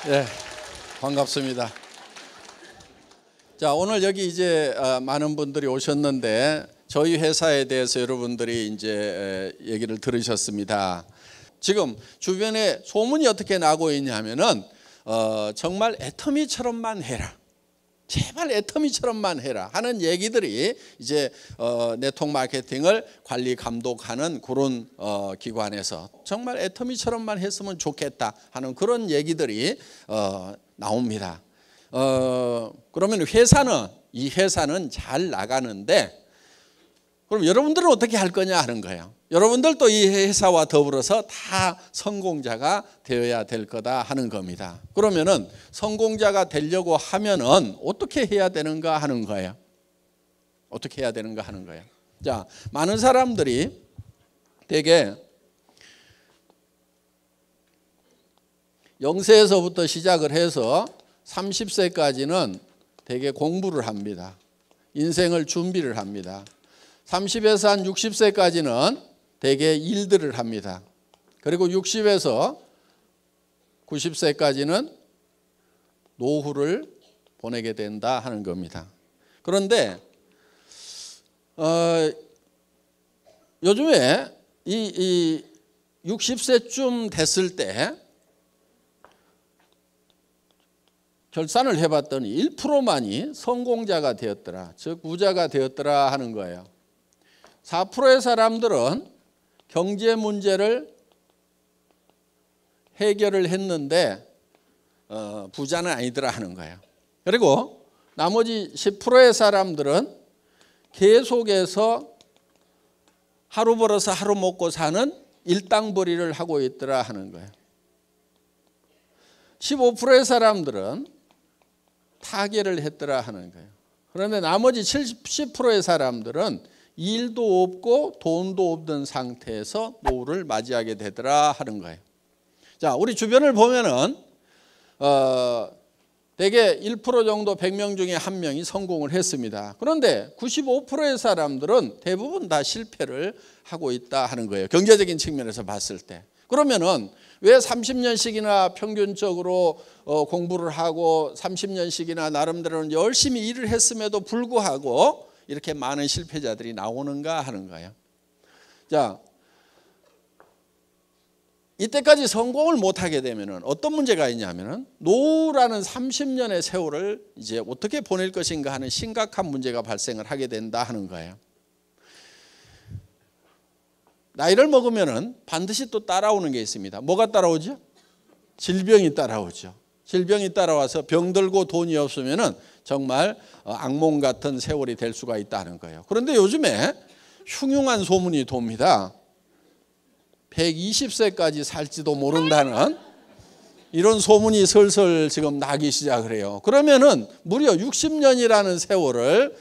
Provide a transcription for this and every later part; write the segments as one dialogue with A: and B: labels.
A: 네, 반갑습니다. 자, 오늘 여기 이제 많은 분들이 오셨는데 저희 회사에 대해서 여러분들이 이제 얘기를 들으셨습니다. 지금 주변에 소문이 어떻게 나고 있냐면은 정말 애터미처럼만 해라, 제발 애터미처럼만 해라 하는 얘기들이 이제 네트워크 마케팅을 관리 감독하는 그런 기관에서 정말 애터미처럼만 했으면 좋겠다 하는 그런 얘기들이 나옵니다. 그러면 이 회사는 잘 나가는데 그럼 여러분들은 어떻게 할 거냐 하는 거예요. 여러분들도 이 회사와 더불어서 다 성공자가 되어야 될 거다 하는 겁니다. 그러면은 성공자가 되려고 하면은 어떻게 해야 되는가 하는 거예요. 어떻게 해야 되는가 하는 거예요. 자, 많은 사람들이 되게 0세에서부터 시작을 해서 30세까지는 되게 공부를 합니다. 인생을 준비를 합니다. 30에서 한 60세까지는 대개 일들을 합니다. 그리고 60에서 90세까지는 노후를 보내게 된다 하는 겁니다. 그런데 요즘에 이 60세쯤 됐을 때 결산을 해봤더니 1%만이 성공자가 되었더라, 즉 부자가 되었더라 하는 거예요. 4%의 사람들은 경제 문제를 해결을 했는데 부자는 아니더라 하는 거예요. 그리고 나머지 10%의 사람들은 계속해서 하루 벌어서 하루 먹고 사는 일당벌이를 하고 있더라 하는 거예요. 15%의 사람들은 타계를 했더라 하는 거예요. 그런데 나머지 70%의 사람들은 일도 없고 돈도 없던 상태에서 노후를 맞이하게 되더라 하는 거예요. 자, 우리 주변을 보면은 대개 1% 정도 100명 중에 1명이 성공을 했습니다. 그런데 95%의 사람들은 대부분 다 실패를 하고 있다 하는 거예요. 경제적인 측면에서 봤을 때. 그러면은 왜 30년씩이나 평균적으로 공부를 하고 30년씩이나 나름대로는 열심히 일을 했음에도 불구하고 이렇게 많은 실패자들이 나오는가 하는 거예요. 자, 이때까지 성공을 못하게 되면 어떤 문제가 있냐면은 노후라는 30년의 세월을 이제 어떻게 보낼 것인가 하는 심각한 문제가 발생을 하게 된다 하는 거예요. 나이를 먹으면은 반드시 또 따라오는 게 있습니다. 뭐가 따라오죠? 질병이 따라오죠. 질병이 따라와서 병들고 돈이 없으면은 정말 악몽 같은 세월이 될 수가 있다는 거예요. 그런데 요즘에 흉흉한 소문이 돕니다. 120세까지 살지도 모른다는 이런 소문이 슬슬 지금 나기 시작을 해요. 그러면은 무려 60년이라는 세월을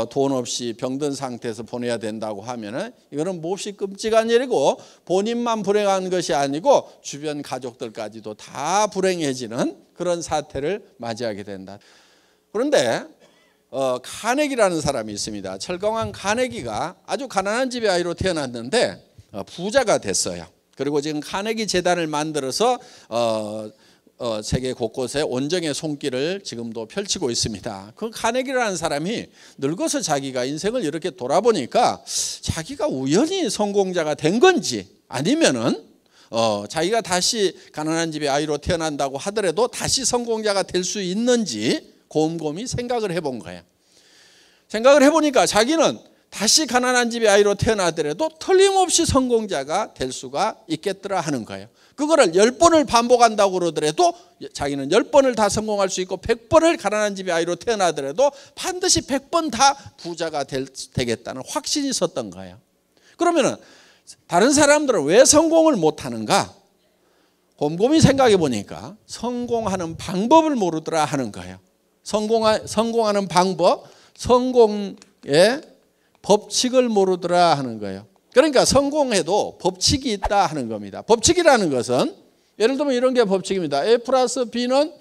A: 돈 없이 병든 상태에서 보내야 된다고 하면은 이거는 몹시 끔찍한 일이고 본인만 불행한 것이 아니고 주변 가족들까지도 다 불행해지는 그런 사태를 맞이하게 된다. 그런데 카네기라는 사람이 있습니다. 철강왕 카네기가 아주 가난한 집의 아이로 태어났는데 부자가 됐어요. 그리고 지금 카네기 재단을 만들어서 세계 곳곳에 온정의 손길을 지금도 펼치고 있습니다. 그 카네기라는 사람이 늙어서 자기가 인생을 이렇게 돌아보니까 자기가 우연히 성공자가 된 건지 아니면은 자기가 다시 가난한 집의 아이로 태어난다고 하더라도 다시 성공자가 될 수 있는지 곰곰이 생각을 해본 거예요. 생각을 해보니까 자기는 다시 가난한 집의 아이로 태어나더라도 틀림없이 성공자가 될 수가 있겠더라 하는 거예요. 그거를 10번을 반복한다고 그러더라도 자기는 10번을 다 성공할 수 있고 100번을 가난한 집의 아이로 태어나더라도 반드시 100번 다 부자가 되겠다는 확신이 있었던 거예요. 그러면 다른 사람들은 왜 성공을 못하는가? 곰곰이 생각해 보니까 성공하는 방법을 모르더라 하는 거예요. 성공하는 방법, 성공의 법칙을 모르더라 하는 거예요. 그러니까 성공해도 법칙이 있다 하는 겁니다. 법칙이라는 것은 예를 들면 이런 게 법칙입니다. A 플러스 B는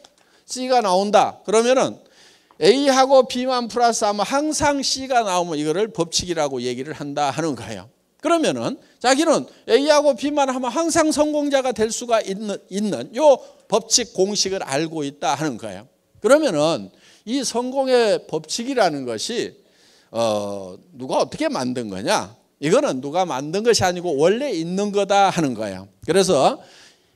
A: C가 나온다. 그러면은 A하고 B만 플러스하면 항상 C가 나오면 이거를 법칙이라고 얘기를 한다 하는 거예요. 그러면은 자기는 A하고 B만 하면 항상 성공자가 될 수가 있는 요 법칙 공식을 알고 있다 하는 거예요. 그러면은 이 성공의 법칙이라는 것이 누가 어떻게 만든 거냐? 이거는 누가 만든 것이 아니고 원래 있는 거다 하는 거예요. 그래서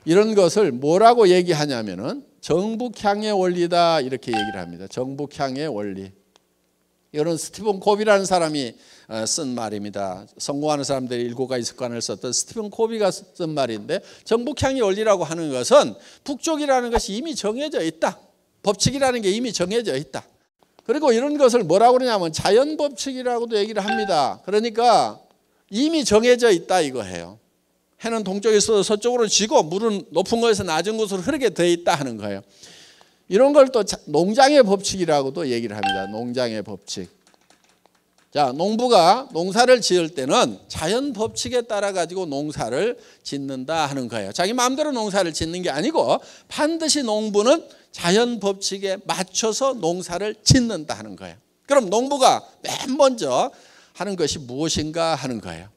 A: 이런 것을 뭐라고 얘기하냐면은 정북향의 원리다 이렇게 얘기를 합니다. 정북향의 원리. 이건 스티븐 코비라는 사람이 쓴 말입니다. 성공하는 사람들의 7가지 습관을 썼던 스티븐 코비가 쓴 말인데, 정북향의 원리라고 하는 것은 북쪽이라는 것이 이미 정해져 있다. 법칙이라는 게 이미 정해져 있다. 그리고 이런 것을 뭐라고 그러냐면 자연법칙이라고도 얘기를 합니다. 그러니까 이미 정해져 있다 이거예요. 해는 동쪽에서 서쪽으로 지고 물은 높은 곳에서 낮은 곳으로 흐르게 되어 있다 하는 거예요. 이런 걸 또 농장의 법칙이라고도 얘기를 합니다. 농장의 법칙. 자, 농부가 농사를 지을 때는 자연 법칙에 따라 가지고 농사를 짓는다 하는 거예요. 자기 마음대로 농사를 짓는 게 아니고 반드시 농부는 자연 법칙에 맞춰서 농사를 짓는다 하는 거예요. 그럼 농부가 맨 먼저 하는 것이 무엇인가 하는 거예요.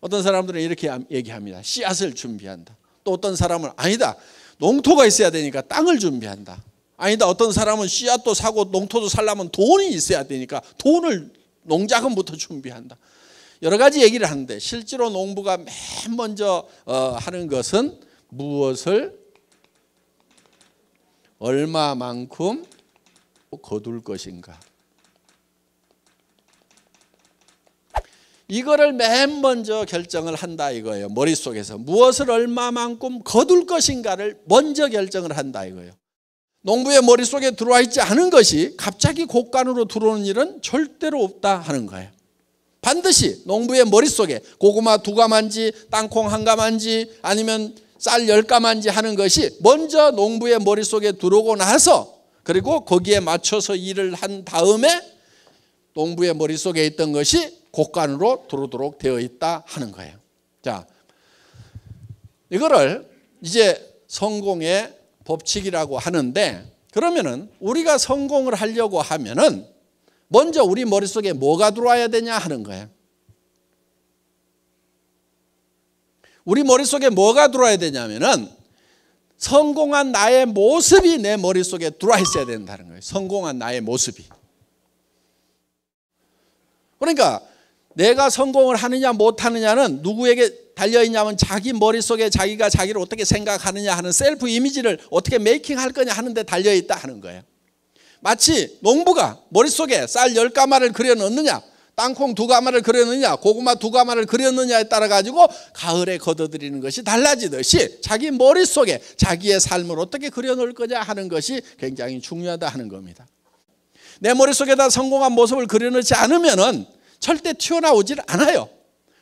A: 어떤 사람들은 이렇게 얘기합니다. 씨앗을 준비한다. 또 어떤 사람은 아니다. 농토가 있어야 되니까 땅을 준비한다. 아니다. 어떤 사람은 씨앗도 사고 농토도 살려면 돈이 있어야 되니까 돈을 농자금부터 준비한다. 여러 가지 얘기를 하는데 실제로 농부가 맨 먼저 하는 것은 무엇을 얼마만큼 거둘 것인가. 이거를 맨 먼저 결정을 한다 이거예요. 머릿속에서 무엇을 얼마만큼 거둘 것인가를 먼저 결정을 한다 이거예요. 농부의 머릿속에 들어와 있지 않은 것이 갑자기 곡간으로 들어오는 일은 절대로 없다 하는 거예요. 반드시 농부의 머릿속에 고구마 2가마인지 땅콩 1가마인지 아니면 쌀 10가마인지 하는 것이 먼저 농부의 머릿속에 들어오고 나서, 그리고 거기에 맞춰서 일을 한 다음에 농부의 머릿속에 있던 것이 곡간으로 들어오도록 되어 있다 하는 거예요. 자, 이거를 이제 성공의 법칙이라고 하는데, 그러면은 우리가 성공을 하려고 하면은 먼저 우리 머릿속에 뭐가 들어와야 되냐 하는 거예요. 우리 머릿속에 뭐가 들어와야 되냐면은 성공한 나의 모습이 내 머릿속에 들어와 있어야 된다는 거예요. 성공한 나의 모습이. 그러니까 내가 성공을 하느냐 못하느냐는 누구에게 달려있냐면 자기 머릿속에 자기가 자기를 어떻게 생각하느냐 하는 셀프 이미지를 어떻게 메이킹할 거냐 하는 데 달려있다 하는 거예요. 마치 농부가 머릿속에 쌀 10가마를 그려 넣느냐, 땅콩 2가마를 그려 넣느냐, 고구마 2가마를 그려 넣느냐에 따라 가지고 가을에 거둬들이는 것이 달라지듯이 자기 머릿속에 자기의 삶을 어떻게 그려 놓을 거냐 하는 것이 굉장히 중요하다 하는 겁니다. 내 머릿속에다 성공한 모습을 그려 넣지 않으면은 절대 튀어나오질 않아요.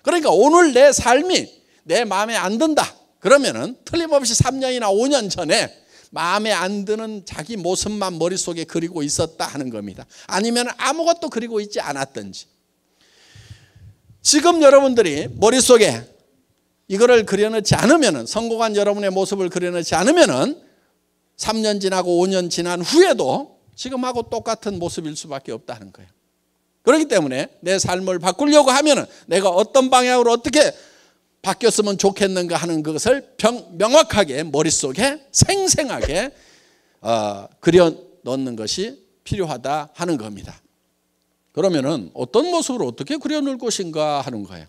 A: 그러니까 오늘 내 삶이 내 마음에 안 든다. 그러면은 틀림없이 3년이나 5년 전에 마음에 안 드는 자기 모습만 머릿속에 그리고 있었다 하는 겁니다. 아니면 아무것도 그리고 있지 않았든지. 지금 여러분들이 머릿속에 이거를 그려넣지 않으면은, 성공한 여러분의 모습을 그려넣지 않으면은 3년 지나고 5년 지난 후에도 지금하고 똑같은 모습일 수밖에 없다는 거예요. 그렇기 때문에 내 삶을 바꾸려고 하면은 내가 어떤 방향으로 어떻게 바뀌었으면 좋겠는가 하는 것을 명확하게 머릿속에 생생하게 그려 넣는 것이 필요하다 하는 겁니다. 그러면은 어떤 모습으로 어떻게 그려 놓을 것인가 하는 거예요.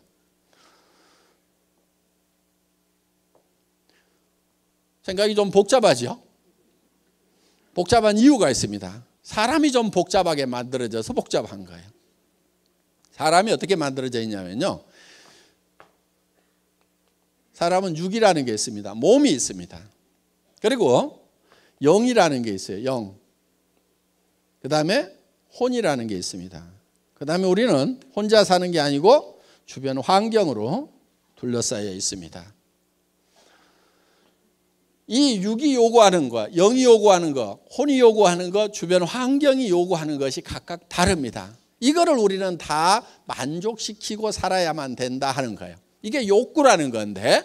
A: 생각이 좀 복잡하죠? 복잡한 이유가 있습니다. 사람이 좀 복잡하게 만들어져서 복잡한 거예요. 사람이 어떻게 만들어져 있냐면요, 사람은 육이라는 게 있습니다. 몸이 있습니다. 그리고 영이라는 게 있어요. 영. 그 다음에 혼이라는 게 있습니다. 그 다음에 우리는 혼자 사는 게 아니고 주변 환경으로 둘러싸여 있습니다. 이 육이 요구하는 것, 영이 요구하는 것, 혼이 요구하는 것, 주변 환경이 요구하는 것이 각각 다릅니다. 이거를 우리는 다 만족시키고 살아야만 된다 하는 거예요. 이게 욕구라는 건데,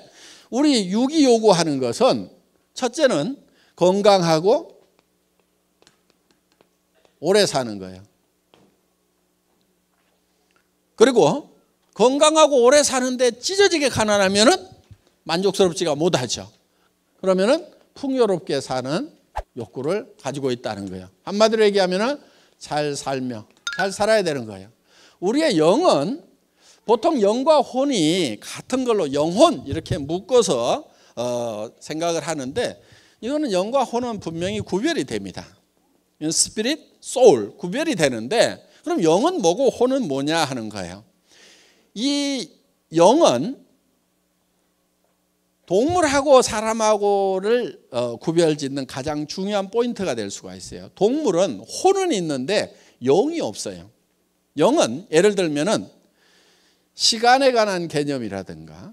A: 우리 육이 요구하는 것은 첫째는 건강하고 오래 사는 거예요. 그리고 건강하고 오래 사는데 찢어지게 가난하면은 만족스럽지가 못하죠. 그러면은 풍요롭게 사는 욕구를 가지고 있다는 거예요. 한마디로 얘기하면은 잘 살며 잘 살아야 되는 거예요. 우리의 영은 보통 영과 혼이 같은 걸로 영혼 이렇게 묶어서 생각을 하는데, 이거는 영과 혼은 분명히 구별이 됩니다. 스피릿, 소울 구별이 되는데, 그럼 영은 뭐고 혼은 뭐냐 하는 거예요. 이 영은 동물하고 사람하고를 구별짓는 가장 중요한 포인트가 될 수가 있어요. 동물은 혼은 있는데 영이 없어요. 영은 예를 들면은 시간에 관한 개념이라든가,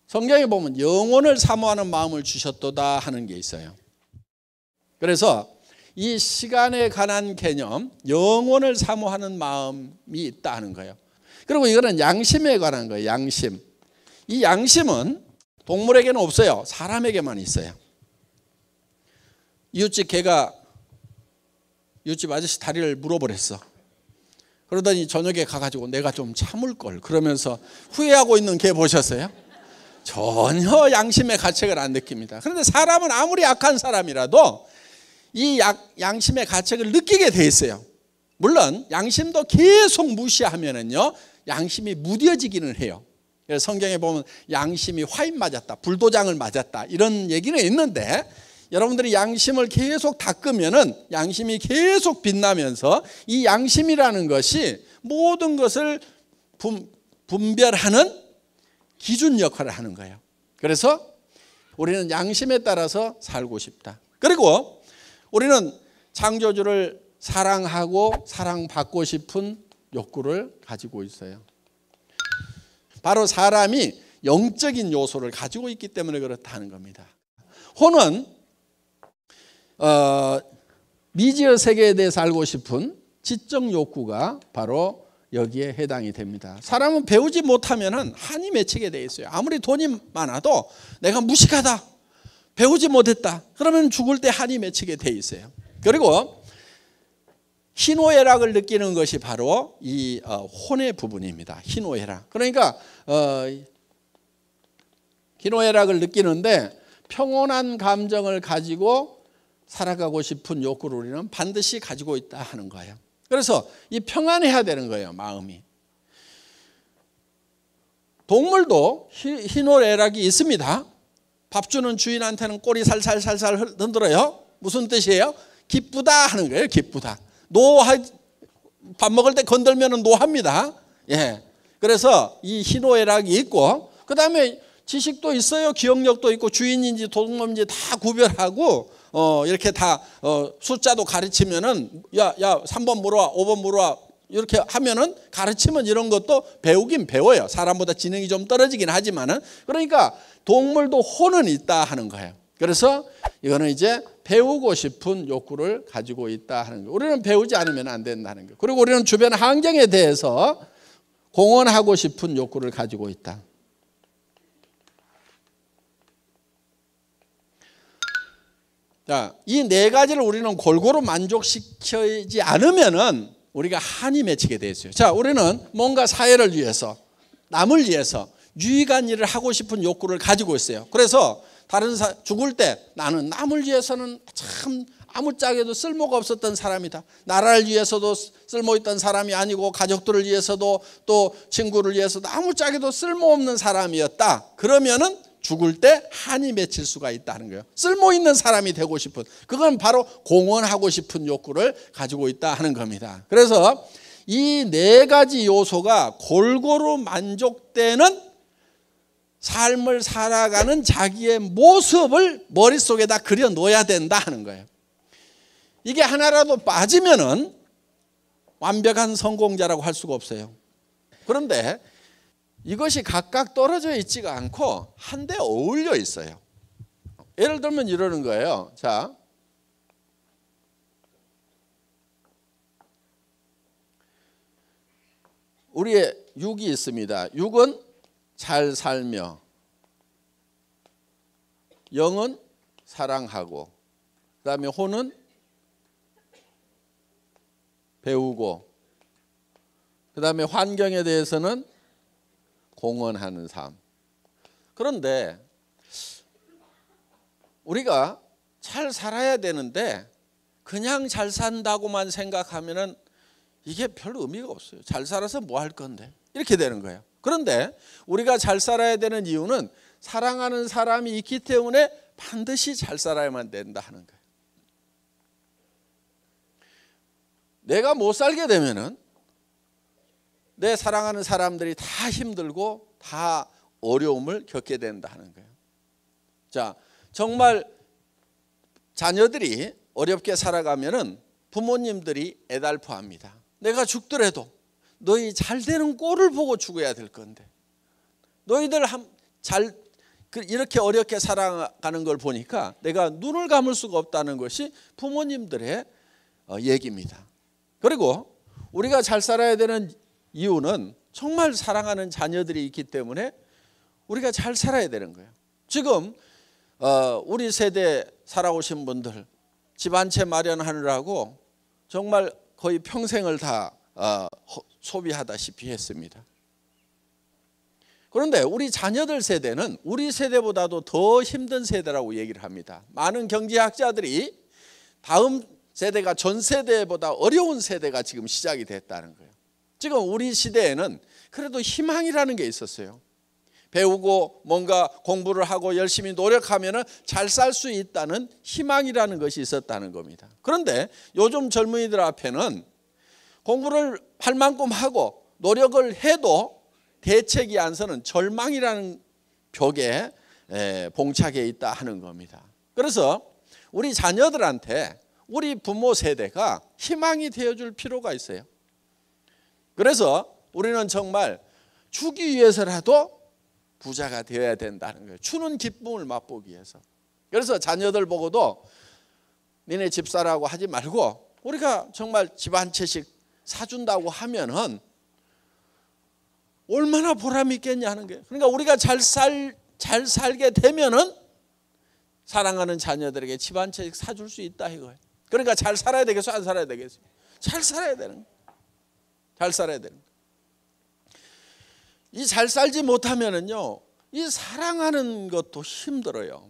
A: 성경에 보면 영혼을 사모하는 마음을 주셨도다 하는 게 있어요. 그래서 이 시간에 관한 개념, 영혼을 사모하는 마음이 있다 하는 거예요. 그리고 이거는 양심에 관한 거예요. 양심. 이 양심은 동물에게는 없어요. 사람에게만 있어요. 이웃집 개가 이웃집 아저씨 다리를 물어버렸어. 그러더니 저녁에 가가지고 내가 좀 참을 걸 그러면서 후회하고 있는 개 보셨어요? 전혀 양심의 가책을 안 느낍니다. 그런데 사람은 아무리 약한 사람이라도 이 양심의 가책을 느끼게 돼 있어요. 물론 양심도 계속 무시하면은요, 양심이 무뎌지기는 해요. 그래서 성경에 보면 양심이 화인 맞았다, 불도장을 맞았다 이런 얘기는 있는데, 여러분들이 양심을 계속 닦으면은 양심이 계속 빛나면서 이 양심이라는 것이 모든 것을 분별하는 기준 역할을 하는 거예요. 그래서 우리는 양심에 따라서 살고 싶다. 그리고 우리는 창조주를 사랑하고 사랑받고 싶은 욕구를 가지고 있어요. 바로 사람이 영적인 요소를 가지고 있기 때문에 그렇다는 겁니다. 혼은 미지의 세계에 대해서 알고 싶은 지적 욕구가 바로 여기에 해당이 됩니다. 사람은 배우지 못하면 한이 맺히게 돼 있어요. 아무리 돈이 많아도 내가 무식하다, 배우지 못했다, 그러면 죽을 때 한이 맺히게 돼 있어요. 그리고 희노애락을 느끼는 것이 바로 이 혼의 부분입니다. 희노애락. 그러니까 희노애락을 느끼는데 평온한 감정을 가지고 살아가고 싶은 욕구를 우리는 반드시 가지고 있다 하는 거예요. 그래서 이 평안해야 되는 거예요, 마음이. 동물도 희노애락이 있습니다. 밥 주는 주인한테는 꼬리 살살살살 흔들어요. 무슨 뜻이에요? 기쁘다 하는 거예요. 기쁘다. 밥 먹을 때 건들면 노합니다. 예. 그래서 이 희노애락이 있고, 그 다음에 지식도 있어요. 기억력도 있고, 주인인지 도둑놈인지 다 구별하고, 이렇게 다 숫자도 가르치면은 야 3번 물어와 5번 물어와 이렇게 하면은 가르치면 이런 것도 배우긴 배워요. 사람보다 지능이 좀 떨어지긴 하지만은. 그러니까 동물도 혼은 있다 하는 거예요. 그래서 이거는 이제 배우고 싶은 욕구를 가지고 있다 하는 거예요. 우리는 배우지 않으면 안 된다는 거예요. 그리고 우리는 주변 환경에 대해서 공헌하고 싶은 욕구를 가지고 있다. 자, 이 네 가지를 우리는 골고루 만족시키지 않으면은 우리가 한이 맺히게 돼 있어요. 자, 우리는 뭔가 사회를 위해서, 남을 위해서 유익한 일을 하고 싶은 욕구를 가지고 있어요. 그래서 죽을 때 나는 남을 위해서는 참 아무짝에도 쓸모가 없었던 사람이다. 나라를 위해서도 쓸모있던 사람이 아니고 가족들을 위해서도 또 친구를 위해서도 아무짝에도 쓸모없는 사람이었다. 그러면은 죽을 때 한이 맺힐 수가 있다는 거예요. 쓸모있는 사람이 되고 싶은, 그건 바로 공헌하고 싶은 욕구를 가지고 있다 하는 겁니다. 그래서 이 네 가지 요소가 골고루 만족되는 삶을 살아가는 자기의 모습을 머릿속에다 그려 놓아야 된다 하는 거예요. 이게 하나라도 빠지면은 완벽한 성공자라고 할 수가 없어요. 그런데 이것이 각각 떨어져 있지가 않고 한데 어울려 있어요. 예를 들면 이러는 거예요. 자, 우리의 육이 있습니다. 육은 잘 살며, 영은 사랑하고, 그 다음에 혼은 배우고, 그 그다음에 환경에 대해서는 공헌하는 삶. 그런데 우리가 잘 살아야 되는데 그냥 잘 산다고만 생각하면은 이게 별 의미가 없어요. 잘 살아서 뭐 할 건데 이렇게 되는 거예요. 그런데 우리가 잘 살아야 되는 이유는 사랑하는 사람이 있기 때문에 반드시 잘 살아야만 된다 하는 거예요. 내가 못 살게 되면은 내 사랑하는 사람들이 다 힘들고 다 어려움을 겪게 된다 하는 거예요. 자, 정말 자녀들이 어렵게 살아가면은 부모님들이 애달퍼합니다. 내가 죽더라도 너희 잘 되는 꼴을 보고 죽어야 될 건데 너희들 이렇게 어렵게 살아가는 걸 보니까 내가 눈을 감을 수가 없다는 것이 부모님들의 얘기입니다. 그리고 우리가 잘 살아야 되는 이유는 정말 사랑하는 자녀들이 있기 때문에 우리가 잘 살아야 되는 거예요. 지금 우리 세대 살아오신 분들 집 한 채 마련하느라고 정말 거의 평생을 다 소비하다시피 했습니다. 그런데 우리 자녀들 세대는 우리 세대보다도 더 힘든 세대라고 얘기를 합니다. 많은 경제학자들이 다음 세대가 전 세대보다 어려운 세대가 지금 시작이 됐다는 거예요. 지금 우리 시대에는 그래도 희망이라는 게 있었어요. 배우고 뭔가 공부를 하고 열심히 노력하면 잘 살 수 있다는 희망이라는 것이 있었다는 겁니다. 그런데 요즘 젊은이들 앞에는 공부를 할 만큼 하고 노력을 해도 대책이 안 서는 절망이라는 벽에 봉착해 있다 하는 겁니다. 그래서 우리 자녀들한테 우리 부모 세대가 희망이 되어줄 필요가 있어요. 그래서 우리는 정말 주기 위해서라도 부자가 되어야 된다는 거예요. 주는 기쁨을 맛보기 위해서. 그래서 자녀들 보고도 니네 집사라고 하지 말고 우리가 정말 집 한 채씩 사준다고 하면은 얼마나 보람이 있겠냐 하는 거예요. 그러니까 우리가 잘 살게 되면은 사랑하는 자녀들에게 집 한 채씩 사줄 수 있다 이거예요. 그러니까 잘 살아야 되겠어, 안 살아야 되겠어? 잘 살아야 되는 거예요. 잘 살아야 되는 거예요. 이 잘 살지 못하면은요, 이 사랑하는 것도 힘들어요.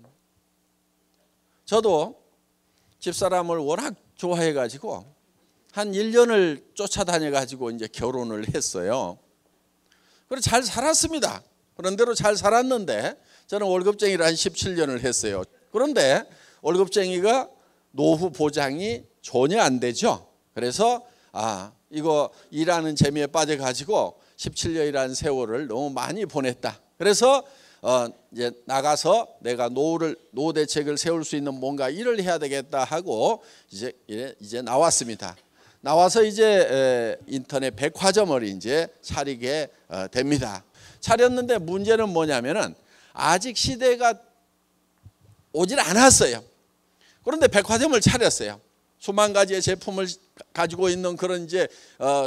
A: 저도 집사람을 워낙 좋아해가지고 한 1년을 쫓아다녀가지고 이제 결혼을 했어요. 그래서 잘 살았습니다. 그런 대로 잘 살았는데 저는 월급쟁이를 한 17년을 했어요. 그런데 월급쟁이가 노후 보장이 전혀 안 되죠. 그래서 이거 일하는 재미에 빠져가지고 17년이라는 세월을 너무 많이 보냈다. 그래서 이제 나가서 내가 노후 대책을 세울 수 있는 뭔가 일을 해야 되겠다 하고 이제 나왔습니다. 나와서 이제 인터넷 백화점을 이제 차리게 됩니다. 차렸는데 문제는 뭐냐면은 아직 시대가 오질 않았어요. 그런데 백화점을 차렸어요. 수만 가지의 제품을 가지고 있는 그런 이제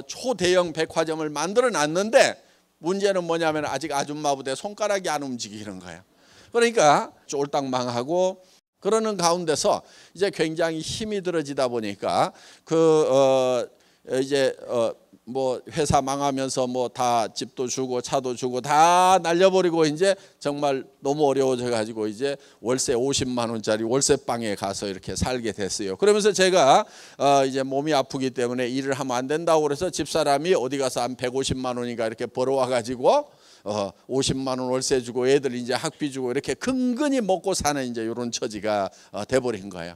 A: 초대형 백화점을 만들어 놨는데 문제는 뭐냐면 아직 아줌마부대 손가락이 안 움직이는 거예요. 그러니까 쫄딱 망하고 그러는 가운데서 이제 굉장히 힘이 들어지다 보니까 이제 뭐 회사 망하면서 뭐 다 집도 주고 차도 주고 다 날려버리고 이제 정말 너무 어려워져 가지고 이제 월세 50만 원짜리 월세방에 가서 이렇게 살게 됐어요. 그러면서 제가 이제 몸이 아프기 때문에 일을 하면 안 된다고 그래서 집사람이 어디 가서 한 150만 원인가 이렇게 벌어와 가지고 50만 원 월세 주고 애들 이제 학비 주고 이렇게 근근히 먹고 사는 이제 이런 처지가 돼버린 거예요.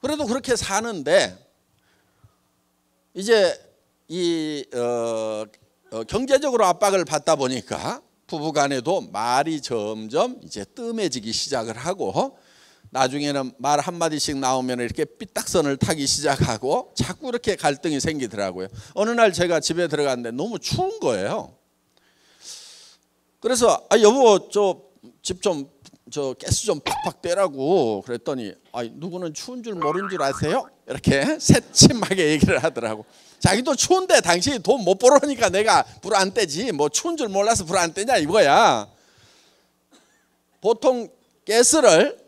A: 그래도 그렇게 사는데 이제 이 경제적으로 압박을 받다 보니까 부부간에도 말이 점점 이제 뜸해지기 시작을 하고 나중에는 말 한마디씩 나오면 이렇게 삐딱선을 타기 시작하고 자꾸 이렇게 갈등이 생기더라고요. 어느 날 제가 집에 들어갔는데 너무 추운 거예요. 그래서 여보 집 좀 가스 좀 팍팍 떼라고 그랬더니 누구는 추운 줄 모르는 줄 아세요? 이렇게 새침하게 얘기를 하더라고. 자기도 추운데 당신이 돈 못 벌어니까 내가 불 안 떼지 뭐 추운 줄 몰라서 불 안 떼냐 이거야. 보통 가스를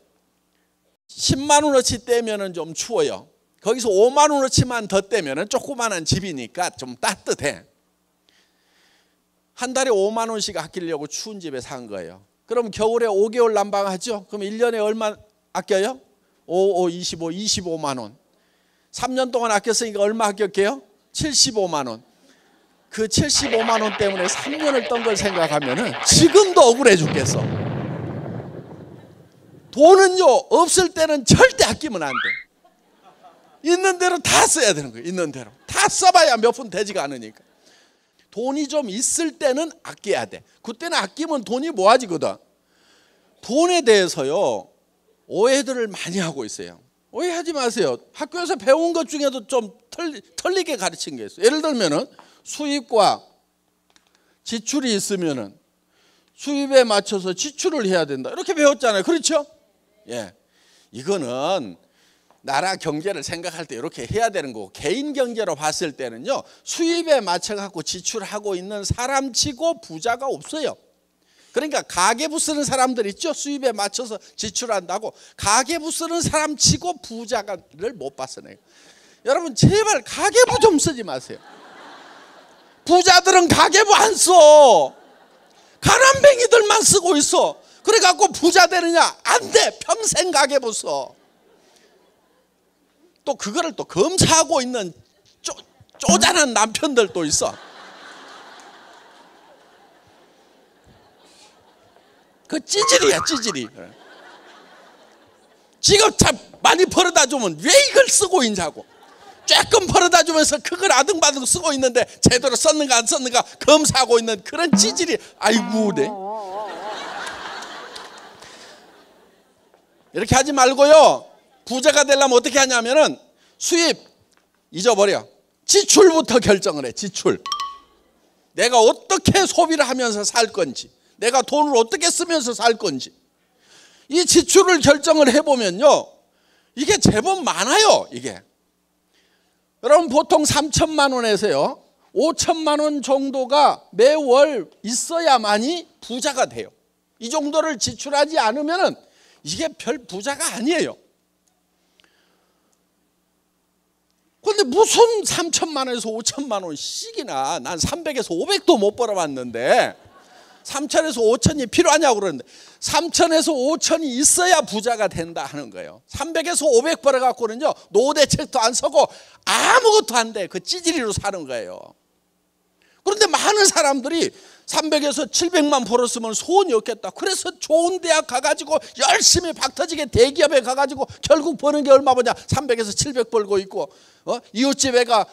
A: 10만 원어치 떼면은 좀 추워요. 거기서 5만 원어치만 더 떼면 조그마한 집이니까 좀 따뜻해. 한 달에 5만 원씩 아끼려고 추운 집에 산 거예요. 그럼 겨울에 5개월 난방하죠. 그럼 1년에 얼마 아껴요? 25만 원. 3년 동안 아꼈으니까 얼마 아꼈게요? 75만 원. 그 75만 원 때문에 3년을 떤 걸 생각하면 지금도 억울해 죽겠어. 돈은요, 없을 때는 절대 아끼면 안 돼. 있는 대로 다 써야 되는 거예요. 있는 대로 다 써봐야 몇 푼 되지가 않으니까. 돈이 좀 있을 때는 아껴야 돼. 그때는 아끼면 돈이 모아지거든. 돈에 대해서요, 오해들을 많이 하고 있어요. 오해하지 마세요. 학교에서 배운 것 중에도 좀 틀리게 가르친 게 있어요. 예를 들면은 수입과 지출이 있으면은 수입에 맞춰서 지출을 해야 된다, 이렇게 배웠잖아요. 그렇죠? 예, 이거는 나라 경제를 생각할 때 이렇게 해야 되는 거고, 개인 경제로 봤을 때는요, 수입에 맞춰 갖고 지출하고 있는 사람치고 부자가 없어요. 그러니까 가계부 쓰는 사람들 있죠? 수입에 맞춰서 지출한다고. 가계부 쓰는 사람치고 부자를 못 봤어 내가. 여러분 제발 가계부 좀 쓰지 마세요. 부자들은 가계부 안 써. 가난뱅이들만 쓰고 있어. 그래갖고 부자 되느냐? 안 돼. 평생 가계부 써. 또 그거를 또 검사하고 있는 쪼잔한 남편들도 있어. 그 찌질이야, 찌질이. 지금 참 많이 벌어다 주면 왜 이걸 쓰고 있냐고. 조금 벌어다 주면서 그걸 아등바등 쓰고 있는데 제대로 썼는가 안 썼는가 검사하고 있는 그런 찌질이. 아이고, 네. 이렇게 하지 말고요, 부자가 되려면 어떻게 하냐면은 수입 잊어버려. 지출부터 결정을 해. 지출. 내가 어떻게 소비를 하면서 살 건지, 내가 돈을 어떻게 쓰면서 살 건지, 이 지출을 결정을 해보면요, 이게 제법 많아요. 이게 여러분 보통 3천만 원에서요 5천만 원 정도가 매월 있어야만이 부자가 돼요. 이 정도를 지출하지 않으면 이게 별 부자가 아니에요. 그런데 무슨 3천만 원에서 5천만 원씩이나, 난 300에서 500도 못 벌어봤는데 3천에서 5천이 필요하냐고 그러는데, 3천에서 5천이 있어야 부자가 된다 하는 거예요. 300에서 500 벌어갖고는요 노후대책도 안 서고 아무것도 안 돼. 그 찌질이로 사는 거예요. 그런데 많은 사람들이 300에서 700만 벌었으면 소원이 없겠다. 그래서 좋은 대학 가가지고 열심히 박터지게 대기업에 가가지고 결국 버는 게 얼마 버냐? 300에서 700 벌고 있고, 이웃집 애가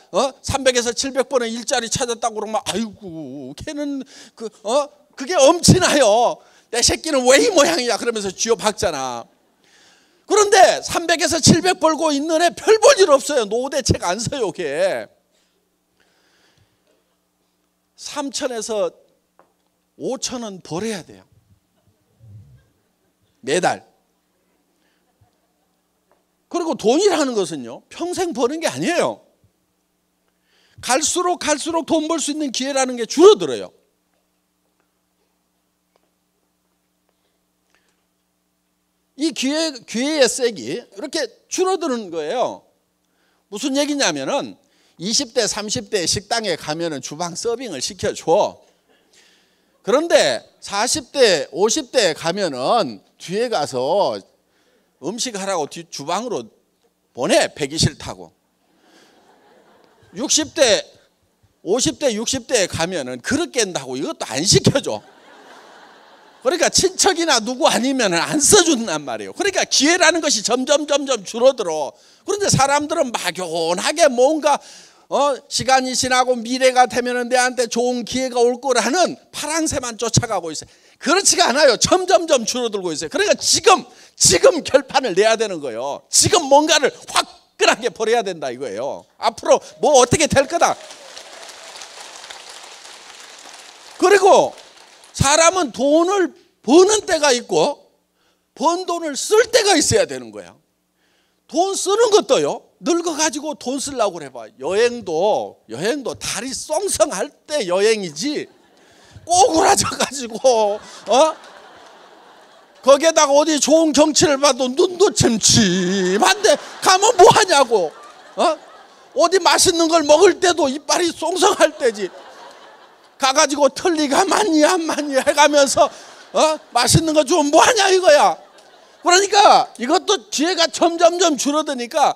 A: 300에서 700 버는 일자리 찾았다고 그러면 아이고 걔는 그게 엄친아요. 내 새끼는 왜 이 모양이야 그러면서 쥐어박잖아. 그런데 300에서 700 벌고 있는 애 별 볼 일 없어요. 노후대책 안 써요. 걔 3천에서 5천은 벌어야 돼요. 매달. 그리고 돈이라는 것은요 평생 버는 게 아니에요. 갈수록 돈 벌 수 있는 기회라는 게 줄어들어요. 이 기회의 색이 이렇게 줄어드는 거예요. 무슨 얘기냐면은 20대 30대 식당에 가면은 주방 서빙을 시켜줘. 그런데 40대 50대에 가면은 뒤에 가서 음식하라고 주방으로 보내. 배기 싫다고. 60대 50대 60대에 가면은 그릇 깬다고 이것도 안 시켜줘. 그러니까 친척이나 누구 아니면 안 써준단 말이에요. 그러니까 기회라는 것이 점점 줄어들어. 그런데 사람들은 막연하게 뭔가 시간이 지나고 미래가 되면 내한테 좋은 기회가 올 거라는 파랑새만 쫓아가고 있어요. 그렇지가 않아요. 점점 줄어들고 있어요. 그러니까 지금 결판을 내야 되는 거예요. 지금 뭔가를 화끈하게 벌여야 된다 이거예요. 앞으로 뭐 어떻게 될 거다. 그리고 사람은 돈을 버는 때가 있고 번 돈을 쓸 때가 있어야 되는 거야. 돈 쓰는 것도요, 늙어가지고 돈 쓰려고 그래봐. 여행도 다리 썽썽할 때 여행이지, 꼬꾸라져가지고 거기에다가 어디 좋은 경치를 봐도 눈도 침침한데 가면 뭐 하냐고. 어디 맛있는 걸 먹을 때도 이빨이 쏭쏭할 때지. 가가지고 틀니가 많니 안 많니 해가면서 맛있는 거 주면 뭐하냐 이거야. 그러니까 이것도 기회가 점점점 줄어드니까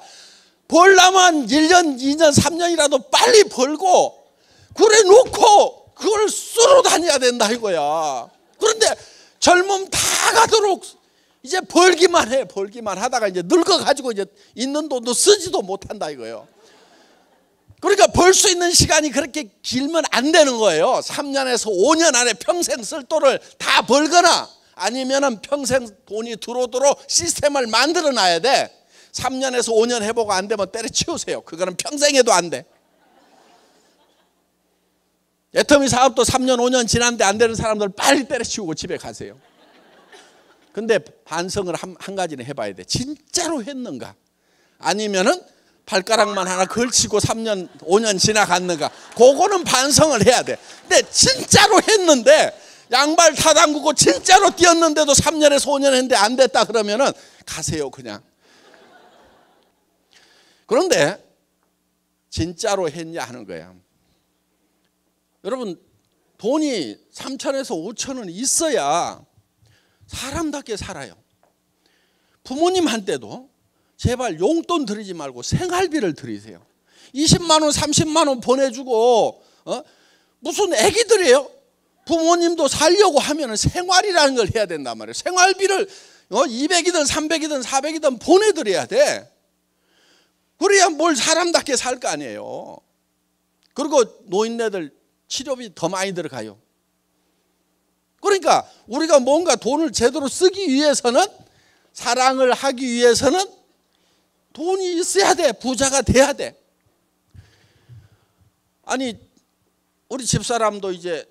A: 벌려면 1년 2년 3년이라도 빨리 벌고 그래 놓고 그걸 쓰러 다녀야 된다 이거야. 그런데 젊음 다 가도록 이제 벌기만 해. 벌기만 하다가 이제 늙어가지고 이제 있는 돈도 쓰지도 못한다 이거예요. 그러니까 벌 수 있는 시간이 그렇게 길면 안 되는 거예요. 3년에서 5년 안에 평생 쓸 돈을 다 벌거나 아니면은 평생 돈이 들어오도록 시스템을 만들어 놔야 돼. 3년에서 5년 해보고 안 되면 때려치우세요. 그거는 평생 해도 안 돼. 애터미 사업도 3년 5년 지났는데 안 되는 사람들 빨리 때려치우고 집에 가세요. 근데 반성을 한 가지는 해봐야 돼. 진짜로 했는가? 아니면은 발가락만 하나 걸치고 3년 5년 지나갔는가? 그거는 반성을 해야 돼. 근데 진짜로 했는데 양발 다 담그고 진짜로 뛰었는데도 3년에서 5년 했는데 안 됐다 그러면은 가세요 그냥. 그런데 진짜로 했냐 하는 거야. 여러분 돈이 3천에서 5천은 있어야 사람답게 살아요. 부모님한테도 제발 용돈 드리지 말고 생활비를 드리세요. 20만 원 30만 원 보내주고 무슨 애기들이에요. 부모님도 살려고 하면 생활이라는 걸 해야 된단 말이에요. 생활비를 200이든 300이든 400이든 보내드려야 돼. 그래야 뭘 사람답게 살 거 아니에요. 그리고 노인네들 치료비 더 많이 들어가요. 그러니까 우리가 뭔가 돈을 제대로 쓰기 위해서는, 사랑을 하기 위해서는 돈이 있어야 돼. 부자가 돼야 돼. 아니 우리 집사람도 이제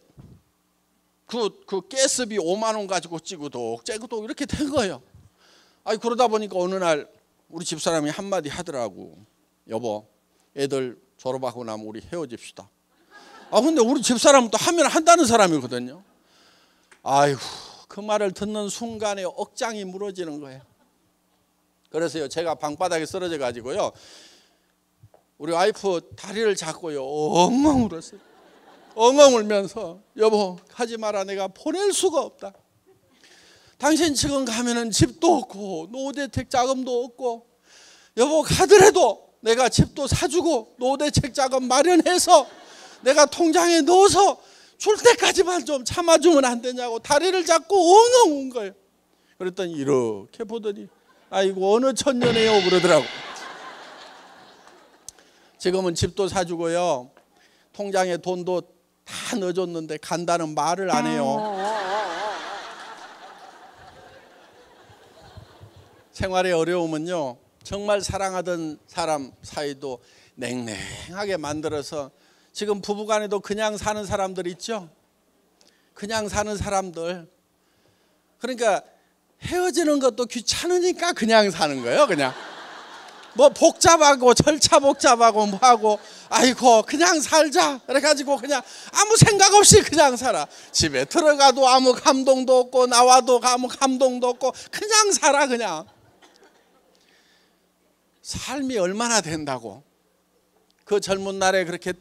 A: 그 가스비 5만 원 가지고 찌고도 이렇게 된 거예요. 아니 그러다 보니까 어느 날 우리 집사람이 한마디 하더라고. 여보, 애들 졸업하고 나면 우리 헤어집시다. 근데 우리 집사람은 또 하면 한다는 사람이거든요. 아이고, 그 말을 듣는 순간에 억장이 무너지는 거예요. 그래서요, 제가 방바닥에 쓰러져 가지고요, 우리 와이프 다리를 잡고요, 엉엉 울었어요. 엉엉 울면서, 여보 가지 마라, 내가 보낼 수가 없다. 당신 지금 가면은 집도 없고 노후대책 자금도 없고, 여보 가더라도 내가 집도 사주고 노후대책 자금 마련해서 내가 통장에 넣어서 줄 때까지만 좀 참아주면 안 되냐고 다리를 잡고 엉엉 운 거예요. 그랬더니 이렇게 보더니 아이고 어느 천년에요 그러더라고. 지금은 집도 사주고요, 통장에 돈도 다 넣어줬는데 간다는 말을 안 해요. 생활의 어려움은요, 정말 사랑하던 사람 사이도 냉랭하게 만들어서, 지금 부부간에도 그냥 사는 사람들 있죠. 그냥 사는 사람들. 그러니까 헤어지는 것도 귀찮으니까 그냥 사는 거예요. 그냥 뭐 복잡하고 절차 복잡하고 뭐하고, 아이고 그냥 살자 그래가지고 그냥 아무 생각 없이 그냥 살아. 집에 들어가도 아무 감동도 없고 나와도 아무 감동도 없고 그냥 살아. 그냥 삶이 얼마나 된다고. 그 젊은 날에 그렇게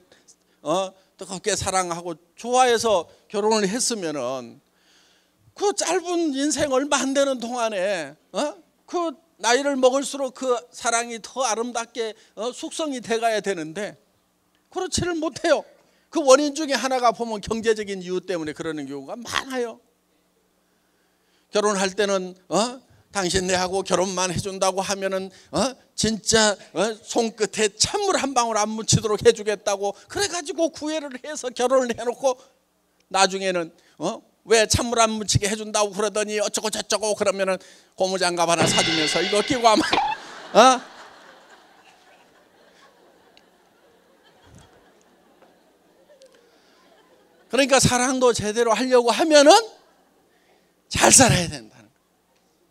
A: 뜨겁게 사랑하고 좋아해서 결혼을 했으면은 그 짧은 인생 얼마 안 되는 동안에 그 나이를 먹을수록 그 사랑이 더 아름답게 숙성이 돼가야 되는데 그렇지를 못해요. 그 원인 중에 하나가 보면 경제적인 이유 때문에 그러는 경우가 많아요. 결혼할 때는 당신 내하고 결혼만 해준다고 하면은 진짜 손끝에 찬물 한 방울 안 묻히도록 해주겠다고 그래가지고 구애를 해서 결혼을 해놓고 나중에는 왜 찬물 안 묻히게 해준다고 그러더니 어쩌고 저쩌고 그러면은 고무장갑 하나 사주면서 이거 끼고 하면 그러니까 사랑도 제대로 하려고 하면은 잘 살아야 된다는 거예요.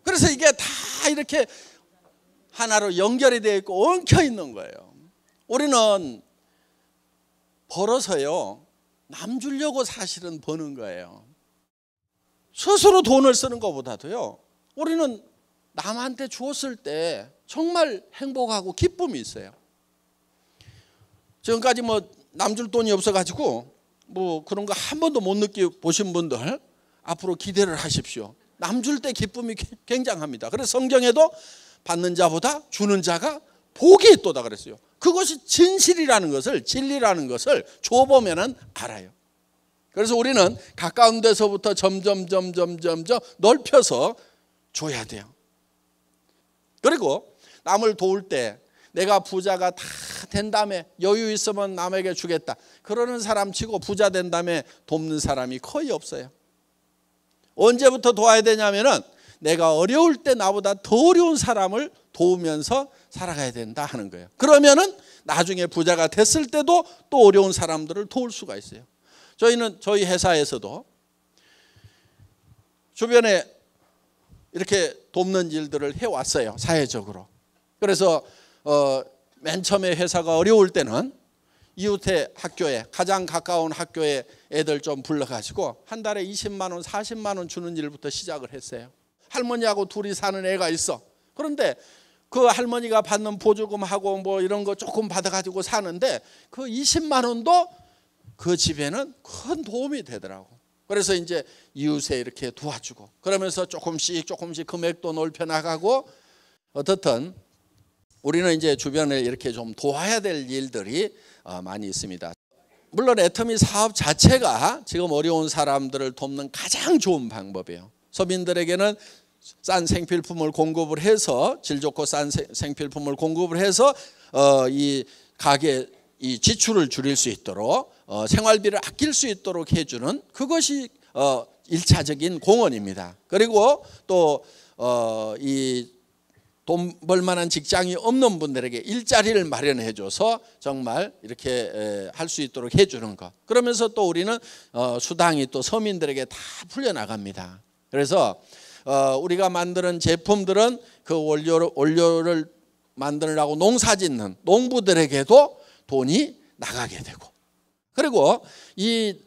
A: 그래서 이게 다 이렇게 하나로 연결이 되어 있고 엉켜 있는 거예요. 우리는 벌어서요, 남 주려고 사실은 버는 거예요. 스스로 돈을 쓰는 것보다도요, 우리는 남한테 주었을 때 정말 행복하고 기쁨이 있어요. 지금까지 뭐 남줄 돈이 없어가지고 뭐 그런 거 한 번도 못 느껴보신 분들 앞으로 기대를 하십시오. 남줄 때 기쁨이 굉장합니다. 그래서 성경에도 받는 자보다 주는 자가 복이 있도다 그랬어요. 그것이 진실이라는 것을, 진리라는 것을 줘보면 알아요. 그래서 우리는 가까운 데서부터 점점 넓혀서 줘야 돼요. 그리고 남을 도울 때 내가 부자가 다 된 다음에 여유 있으면 남에게 주겠다, 그러는 사람 치고 부자 된 다음에 돕는 사람이 거의 없어요. 언제부터 도와야 되냐면은 내가 어려울 때 나보다 더 어려운 사람을 도우면서 살아가야 된다 하는 거예요. 그러면은 나중에 부자가 됐을 때도 또 어려운 사람들을 도울 수가 있어요. 저희는 저희 회사에서도 주변에 이렇게 돕는 일들을 해왔어요, 사회적으로. 그래서 맨 처음에 회사가 어려울 때는 이웃의 학교에, 가장 가까운 학교에 애들 좀 불러가지고 한 달에 20만 원, 40만 원 주는 일부터 시작을 했어요. 할머니하고 둘이 사는 애가 있어. 그런데 그 할머니가 받는 보조금하고 뭐 이런 거 조금 받아가지고 사는데 그 20만 원도 그 집에는 큰 도움이 되더라고. 그래서 이제 이웃에 이렇게 도와주고 그러면서 조금씩 금액도 넓혀 나가고, 어떻든 우리는 이제 주변에 이렇게 좀 도와야 될 일들이 많이 있습니다. 물론 애터미 사업 자체가 지금 어려운 사람들을 돕는 가장 좋은 방법이에요. 서민들에게는 싼 생필품을 공급을 해서, 질 좋고 싼 생필품을 공급을 해서 이 가게 이 지출을 줄일 수 있도록, 생활비를 아낄 수 있도록 해주는, 그것이 1차적인 공헌입니다. 그리고 또 이 돈 벌만한 직장이 없는 분들에게 일자리를 마련해줘서 정말 이렇게 할 수 있도록 해주는 것. 그러면서 또 우리는 수당이 또 서민들에게 다 풀려나갑니다. 그래서 우리가 만드는 제품들은 그 원료를 만드느라고 농사짓는 농부들에게도 돈이 나가게 되고, 그리고 이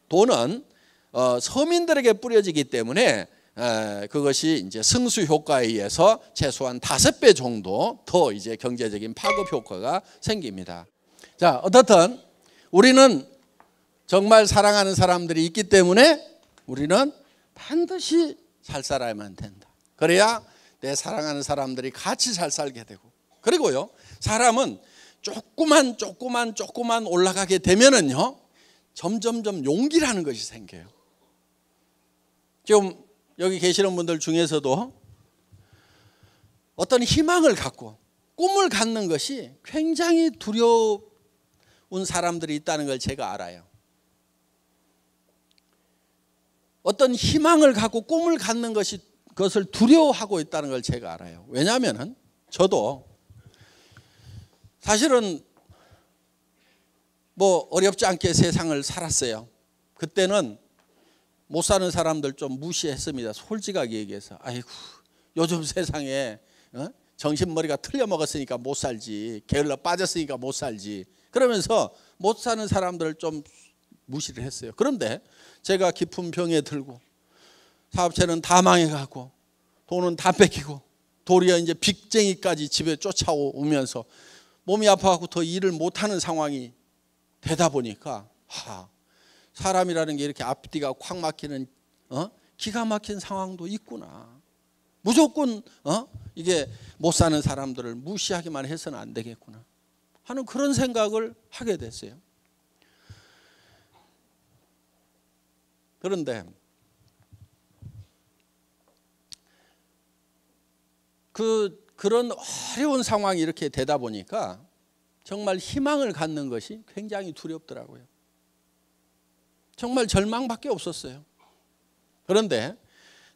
A: 돈은 서민들에게 뿌려지기 때문에 그것이 이제 승수 효과에 의해서 최소한 5배 정도 더 이제 경제적인 파급 효과가 생깁니다. 자, 어떻든 우리는 정말 사랑하는 사람들이 있기 때문에 우리는 반드시 잘 살아야만 된다. 그래야 내 사랑하는 사람들이 같이 잘 살게 되고, 그리고요, 사람은 조금만 올라가게 되면은요, 점점점 용기라는 것이 생겨요. 지금 여기 계시는 분들 중에서도 어떤 희망을 갖고 꿈을 갖는 것이 굉장히 두려운 사람들이 있다는 걸 제가 알아요. 어떤 희망을 갖고 꿈을 갖는 것을 두려워하고 있다는 걸 제가 알아요. 왜냐하면 저도 사실은 뭐 어렵지 않게 세상을 살았어요. 그때는 못 사는 사람들 좀 무시했습니다. 솔직하게 얘기해서. 아이고, 요즘 세상에 정신머리가 틀려먹었으니까 못 살지, 게을러 빠졌으니까 못 살지, 그러면서 못 사는 사람들을 좀 무시를 했어요. 그런데 제가 깊은 병에 들고 사업체는 다 망해가고 돈은 다 뺏기고 도리어 이제 빚쟁이까지 집에 쫓아오면서 몸이 아파갖고 더 일을 못하는 상황이 되다 보니까 사람이라는 게 이렇게 앞뒤가 콱 막히는 기가 막힌 상황도 있구나. 무조건 이게 못 사는 사람들을 무시하기만 해서는 안 되겠구나 하는 그런 생각을 하게 됐어요. 그런데 그런 어려운 상황이 이렇게 되다 보니까 정말 희망을 갖는 것이 굉장히 두렵더라고요. 정말 절망밖에 없었어요. 그런데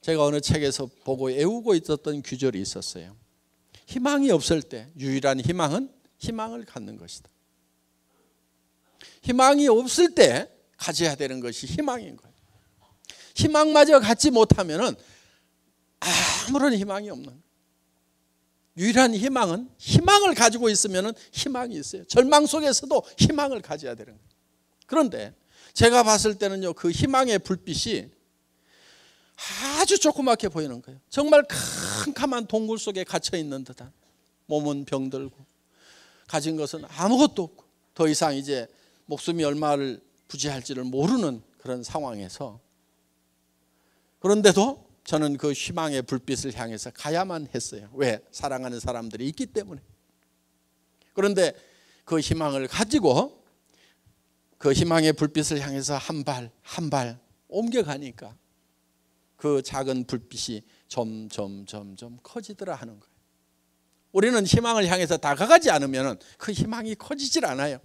A: 제가 어느 책에서 보고 애우고 있었던 규절이 있었어요. 희망이 없을 때 유일한 희망은 희망을 갖는 것이다. 희망이 없을 때 가져야 되는 것이 희망인 거예요. 희망마저 갖지 못하면 아무런 희망이 없는 거예요. 유일한 희망은 희망을 가지고 있으면 희망이 있어요. 절망 속에서도 희망을 가져야 되는 거예요. 그런데 제가 봤을 때는요, 그 희망의 불빛이 아주 조그맣게 보이는 거예요. 정말 캄캄한 동굴 속에 갇혀 있는 듯한, 몸은 병들고 가진 것은 아무것도 없고 더 이상 이제 목숨이 얼마를 부지할지를 모르는 그런 상황에서, 그런데도 저는 그 희망의 불빛을 향해서 가야만 했어요. 왜? 사랑하는 사람들이 있기 때문에. 그런데 그 희망을 가지고 그 희망의 불빛을 향해서 한 발 한 발 옮겨가니까 그 작은 불빛이 점점 커지더라 하는 거예요. 우리는 희망을 향해서 다가가지 않으면 그 희망이 커지질 않아요.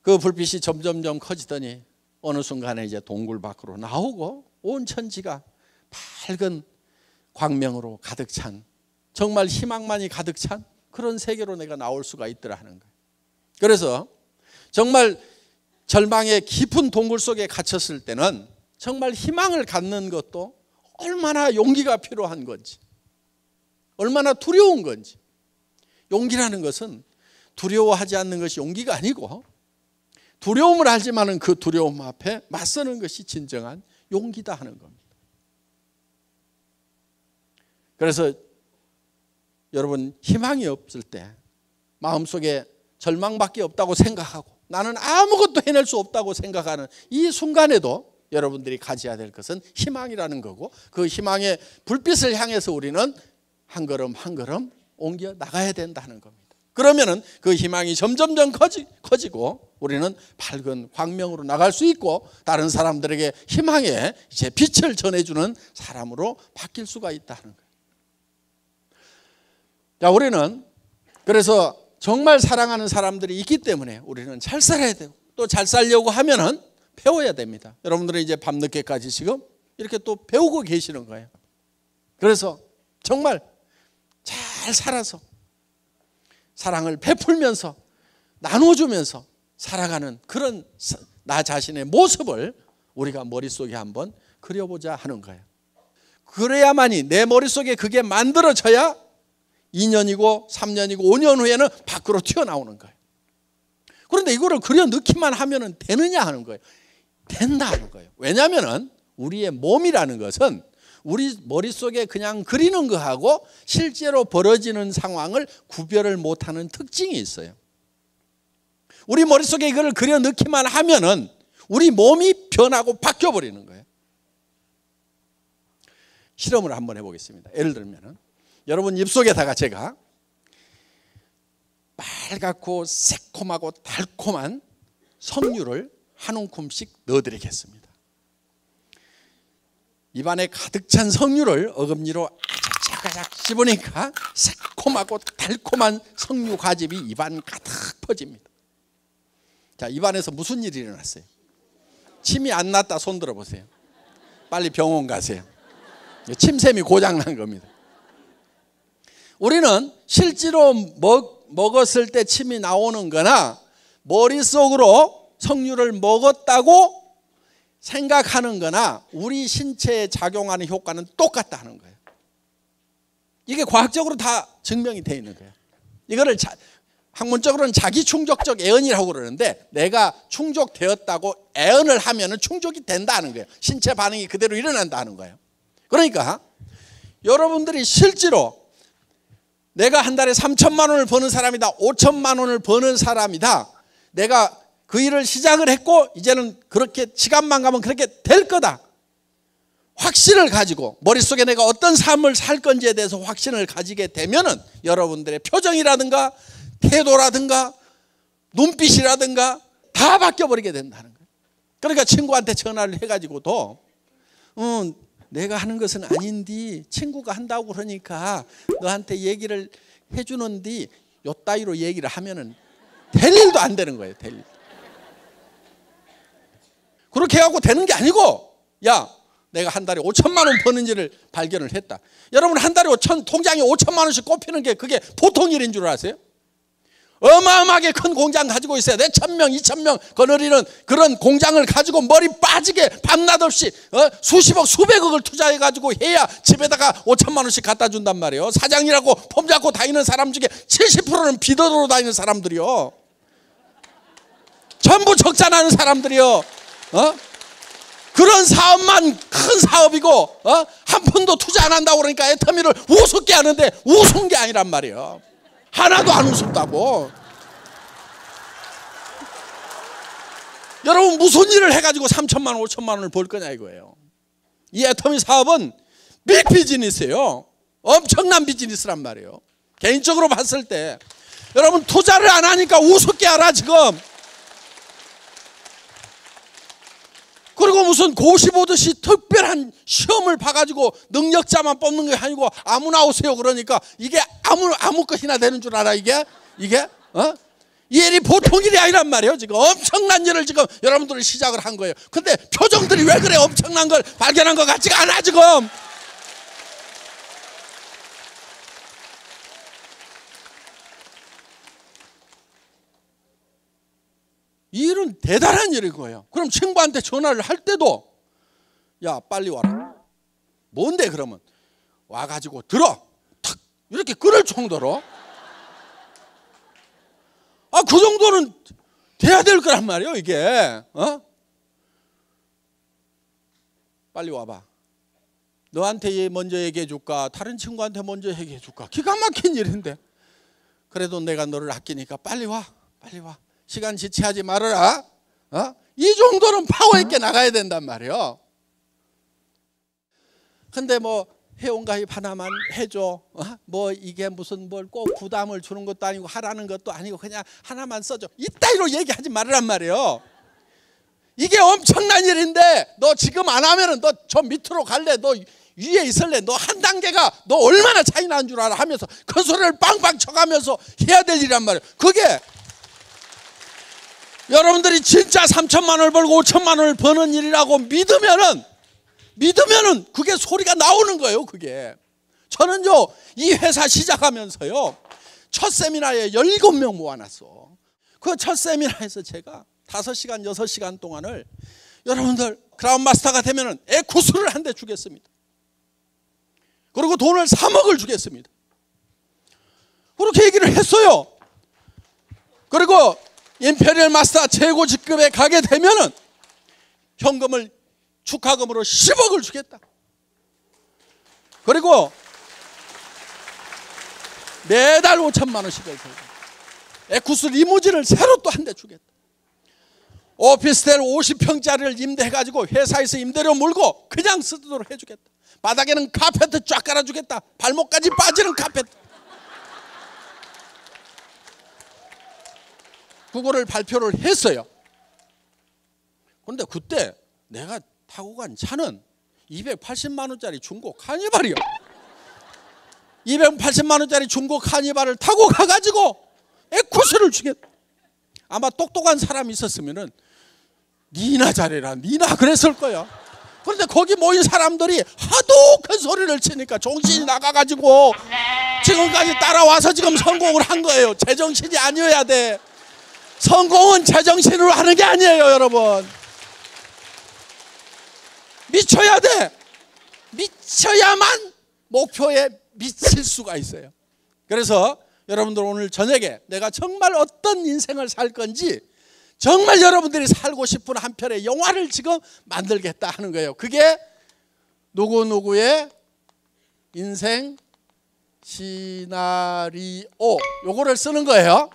A: 그 불빛이 점점 커지더니 어느 순간에 이제 동굴 밖으로 나오고 온 천지가 밝은 광명으로 가득 찬, 정말 희망만이 가득 찬 그런 세계로 내가 나올 수가 있더라 하는 거예요. 그래서 정말 절망의 깊은 동굴 속에 갇혔을 때는 정말 희망을 갖는 것도 얼마나 용기가 필요한 건지, 얼마나 두려운 건지. 용기라는 것은 두려워하지 않는 것이 용기가 아니고, 두려움을 알지만은 그 두려움 앞에 맞서는 것이 진정한 용기다 하는 겁니다. 그래서 여러분, 희망이 없을 때, 마음속에 절망밖에 없다고 생각하고 나는 아무것도 해낼 수 없다고 생각하는 이 순간에도 여러분들이 가져야 될 것은 희망이라는 거고, 그 희망의 불빛을 향해서 우리는 한 걸음 한 걸음 옮겨 나가야 된다는 겁니다. 그러면은 그 희망이 점점 커지고 우리는 밝은 광명으로 나갈 수 있고, 다른 사람들에게 희망의 이제 빛을 전해주는 사람으로 바뀔 수가 있다는 거예요. 자, 우리는 그래서 정말 사랑하는 사람들이 있기 때문에 우리는 잘 살아야 되고, 또 잘 살려고 하면은 배워야 됩니다. 여러분들은 이제 밤늦게까지 지금 이렇게 또 배우고 계시는 거예요. 그래서 정말 잘 살아서 사랑을 베풀면서 나눠주면서 살아가는 그런 나 자신의 모습을 우리가 머릿속에 한번 그려보자 하는 거예요. 그래야만이 내 머릿속에 그게 만들어져야 2년이고 3년이고 5년 후에는 밖으로 튀어나오는 거예요. 그런데 이거를 그려 넣기만 하면 되느냐 하는 거예요. 된다 하는 거예요. 왜냐하면 우리의 몸이라는 것은 우리 머릿속에 그냥 그리는 거하고 실제로 벌어지는 상황을 구별을 못하는 특징이 있어요. 우리 머릿속에 이걸 그려 넣기만 하면은 우리 몸이 변하고 바뀌어버리는 거예요. 실험을 한번 해보겠습니다. 예를 들면은 여러분 입속에다가 제가 빨갛고 새콤하고 달콤한 석류를 한 움큼씩 넣어드리겠습니다. 입안에 가득 찬 석류를 어금니로 아작아작 씹으니까 새콤하고 달콤한 석류 과즙이 입안 가득 퍼집니다. 자, 입안에서 무슨 일이 일어났어요? 침이 안 났다 손 들어보세요. 빨리 병원 가세요. 침샘이 고장난 겁니다. 우리는 실제로 먹었을 때 침이 나오는 거나 머릿속으로 석류를 먹었다고 생각하는 거나 우리 신체에 작용하는 효과는 똑같다 하는 거예요. 이게 과학적으로 다 증명이 되어 있는 거예요. 이거를 학문적으로는 자기충족적 애언이라고 그러는데, 내가 충족되었다고 애언을 하면 충족이 된다는 거예요. 신체 반응이 그대로 일어난다는 거예요. 그러니까 여러분들이 실제로 내가 한 달에 3천만 원을 버는 사람이다, 5천만 원을 버는 사람이다, 내가 그 일을 시작을 했고 이제는 그렇게 시간만 가면 그렇게 될 거다, 확신을 가지고 머릿속에 내가 어떤 삶을 살 건지에 대해서 확신을 가지게 되면은 여러분들의 표정이라든가 태도라든가 눈빛이라든가 다 바뀌어버리게 된다는 거예요. 그러니까 친구한테 전화를 해가지고도 내가 하는 것은 아닌데 친구가 한다고 그러니까 너한테 얘기를 해주는데 요 따위로 얘기를 하면은 될 일도 안 되는 거예요. 될 일. 그렇게 해갖고 되는 게 아니고, 야, 내가 한 달에 5천만 원 버는지를 발견을 했다. 여러분, 한 달에 통장에 5천만 원씩 꼽히는 게 그게 보통 일인 줄 아세요? 어마어마하게 큰 공장 가지고 있어야 돼. 1,000명, 2,000명 거느리는 그런 공장을 가지고 머리 빠지게 밤낮 없이 수십억, 수백억을 투자해가지고 해야 집에다가 5천만 원씩 갖다 준단 말이에요. 사장이라고 폼 잡고 다니는 사람 중에 70%는 비더로 다니는 사람들이요. 전부 적자 나는 사람들이요. 그런 사업만 큰 사업이고 한 푼도 투자 안 한다고 그러니까 애터미를 우습게 하는데 우스운 게 아니란 말이에요. 하나도 안 우습다고. 여러분 무슨 일을 해가지고 3천만 원 5천만 원을 벌 거냐 이거예요. 이 애터미 사업은 빅 비즈니스예요. 엄청난 비즈니스란 말이에요. 개인적으로 봤을 때 여러분 투자를 안 하니까 우습게 알아 지금. 그리고 무슨 고시 보듯이 특별한 시험을 봐가지고 능력자만 뽑는 게 아니고 아무나 오세요 그러니까 이게 아무 것이나 되는 줄 알아 이게 이 일이 보통 일이 아니란 말이에요. 지금 엄청난 일을 지금 여러분들이 시작을 한 거예요. 근데 표정들이 왜 그래? 엄청난 걸 발견한 것 같지가 않아 지금. 이 일은 대단한 일인 거예요. 그럼 친구한테 전화를 할 때도 야 빨리 와라. 뭔데 그러면 와가지고 들어 탁 이렇게 끊을 정도로 그 정도는 돼야 될 거란 말이에요 이게. 빨리 와봐. 너한테 먼저 얘기해 줄까 다른 친구한테 먼저 얘기해 줄까. 기가 막힌 일인데 그래도 내가 너를 아끼니까 빨리 와 빨리 와. 시간 지체하지 말아라. 이 정도는 파워 있게 나가야 된단 말이에요. 근데 뭐 회원가입 하나만 해줘. 뭐 이게 무슨 뭘 꼭 부담을 주는 것도 아니고 하라는 것도 아니고 그냥 하나만 써줘. 이따위로 얘기하지 말란 말이에요. 이게 엄청난 일인데 너 지금 안 하면은 너 저 밑으로 갈래? 너 위에 있을래? 너 한 단계가 너 얼마나 차이 나는 줄 알아? 하면서 그 소리를 빵빵 쳐가면서 해야 될 일이란 말이에요. 그게 여러분들이 진짜 3천만 원을 벌고 5천만 원을 버는 일이라고 믿으면은 그게 소리가 나오는 거예요. 그게 저는요 이 회사 시작하면서요 첫 세미나에 17명 모아놨어. 그 첫 세미나에서 제가 5시간 6시간 동안을 여러분들 크라운 마스터가 되면은 에쿠스를 한 대 주겠습니다. 그리고 돈을 3억을 주겠습니다. 그렇게 얘기를 했어요. 그리고 임페리얼 마스터 최고 직급에 가게 되면은 현금을 축하금으로 10억을 주겠다. 그리고 매달 5천만 원씩을 들고 에쿠스 리무진을 새로 또 한 대 주겠다. 오피스텔 50평짜리를 임대해가지고 회사에서 임대료 물고 그냥 쓰도록 해주겠다. 바닥에는 카페트 쫙 깔아주겠다. 발목까지 빠지는 카페트. 그거를 발표를 했어요. 그런데 그때 내가 타고 간 차는 280만 원짜리 중고 카니발이요. 280만 원짜리 중고 카니발을 타고 가가지고 에쿠스를 주겠다. 아마 똑똑한 사람이 있었으면은 니나 잘해라 니나 그랬을 거야. 그런데 거기 모인 사람들이 하도 큰 소리를 치니까 정신이 나가가지고 지금까지 따라와서 지금 성공을 한 거예요. 제정신이 아니어야 돼. 성공은 제정신으로 하는 게 아니에요 여러분. 미쳐야 돼. 미쳐야만 목표에 미칠 수가 있어요. 그래서 여러분들 오늘 저녁에 내가 정말 어떤 인생을 살 건지 정말 여러분들이 살고 싶은 한 편의 영화를 지금 만들겠다 하는 거예요. 그게 누구누구의 인생 시나리오 요거를 쓰는 거예요.